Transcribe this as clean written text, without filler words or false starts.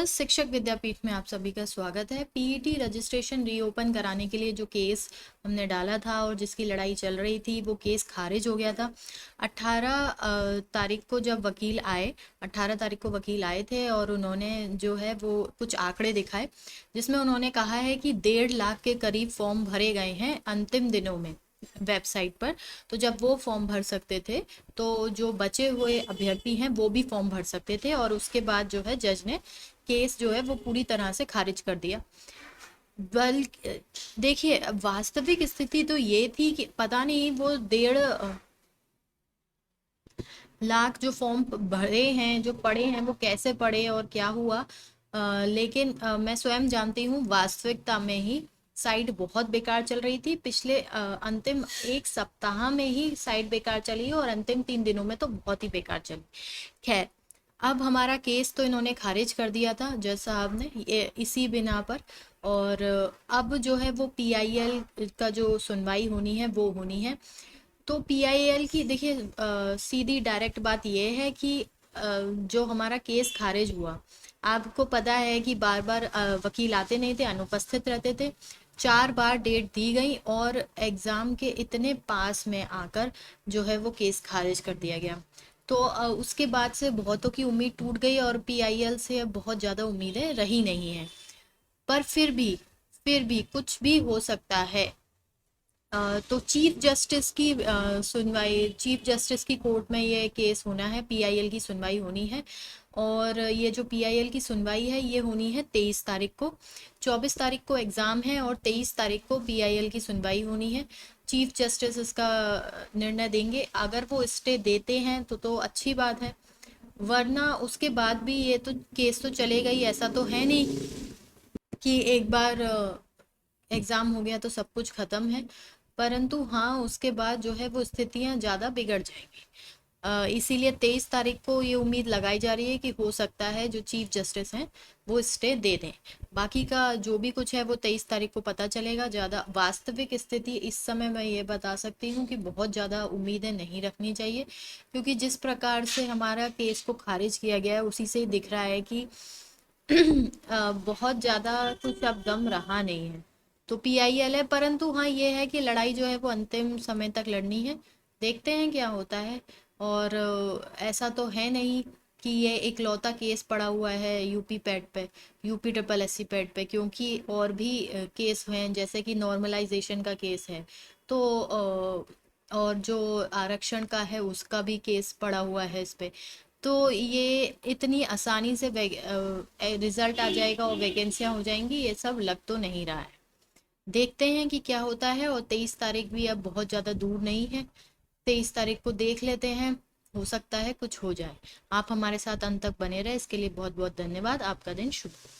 Viewers, शिक्षक विद्यापीठ में आप सभी का स्वागत है। पीईटी रजिस्ट्रेशन रीओपन कराने के लिए जो केस हमने डाला था और जिसकी लड़ाई चल रही थी, वो केस खारिज हो गया था। 18 तारीख को जब वकील आए, 18 तारीख को वकील आए थे और उन्होंने जो है वो कुछ आंकड़े दिखाए, जिसमें उन्होंने कहा है कि 1.5 लाख के करीब फॉर्म भरे गए हैं अंतिम दिनों में वेबसाइट पर। तो जब वो फॉर्म भर सकते थे, तो जो बचे हुए अभ्यर्थी हैं वो भी फॉर्म भर सकते थे, और उसके बाद जो है जज ने केस जो है वो पूरी तरह से खारिज कर दिया। बल्कि देखिए, वास्तविक स्थिति तो ये थी कि पता नहीं वो 1.5 लाख जो फॉर्म भरे हैं, जो पड़े हैं, वो कैसे पड़े और क्या हुआ। लेकिन मैं स्वयं जानती हूँ, वास्तविकता में ही साइट बहुत बेकार चल रही थी। पिछले अंतिम 1 सप्ताह में ही साइट बेकार चली, और अंतिम 3 दिनों में तो बहुत ही बेकार चली। खैर, अब हमारा केस तो इन्होंने खारिज कर दिया था जज साहब ने, ये इसी बिना पर। और अब जो है वो पीआईएल का जो सुनवाई होनी है वो होनी है। तो पीआईएल की देखिए, सीधी डायरेक्ट बात ये है कि जो हमारा केस खारिज हुआ, आपको पता है कि बार बार वकील आते नहीं थे, अनुपस्थित रहते थे। 4 बार डेट दी गई और एग्ज़ाम के इतने पास में आकर जो है वो केस खारिज कर दिया गया। तो उसके बाद से बहुतों की उम्मीद टूट गई, और पीआईएल से अब बहुत ज़्यादा उम्मीदें रही नहीं हैं। पर फिर भी कुछ भी हो सकता है। तो चीफ जस्टिस की सुनवाई, चीफ जस्टिस की कोर्ट में ये केस होना है, पीआईएल की सुनवाई होनी है। और ये जो पीआईएल की सुनवाई है ये होनी है 23 तारीख को। 24 तारीख को एग्ज़ाम है और 23 तारीख को पीआईएल की सुनवाई होनी है। चीफ जस्टिस इसका निर्णय देंगे। अगर वो स्टे देते हैं तो अच्छी बात है, वरना उसके बाद भी ये तो केस तो चलेगा ही। ऐसा तो है नहीं कि एक बार एग्ज़ाम हो गया तो सब कुछ ख़त्म है। परंतु हाँ, उसके बाद जो है वो स्थितियाँ ज़्यादा बिगड़ जाएंगी। इसीलिए 23 तारीख को ये उम्मीद लगाई जा रही है कि हो सकता है जो चीफ जस्टिस हैं वो स्टे दे दें। बाकी का जो भी कुछ है वो 23 तारीख को पता चलेगा। ज़्यादा वास्तविक स्थिति इस समय मैं ये बता सकती हूँ कि बहुत ज़्यादा उम्मीदें नहीं रखनी चाहिए, क्योंकि जिस प्रकार से हमारा केस को खारिज किया गया है उसी से ही दिख रहा है कि बहुत ज़्यादा कुछ अब दम रहा नहीं है। तो पीआईएल है, परंतु हाँ ये है कि लड़ाई जो है वो अंतिम समय तक लड़नी है। देखते हैं क्या होता है। और ऐसा तो है नहीं कि ये इकलौता केस पड़ा हुआ है यूपी पैट पे, यूपी ट्रिपल एससी पैट पे, क्योंकि और भी केस हैं, जैसे कि नॉर्मलाइजेशन का केस है। तो और जो आरक्षण का है उसका भी केस पड़ा हुआ है इस पे। तो ये इतनी आसानी से रिजल्ट आ जाएगा और वैकेंसियां हो जाएंगी, ये सब लग तो नहीं रहा है। देखते हैं कि क्या होता है। और 23 तारीख भी अब बहुत ज़्यादा दूर नहीं है, 23 तारीख को देख लेते हैं, हो सकता है कुछ हो जाए। आप हमारे साथ अंत तक बने रहे, इसके लिए बहुत बहुत धन्यवाद। आपका दिन शुभ हो।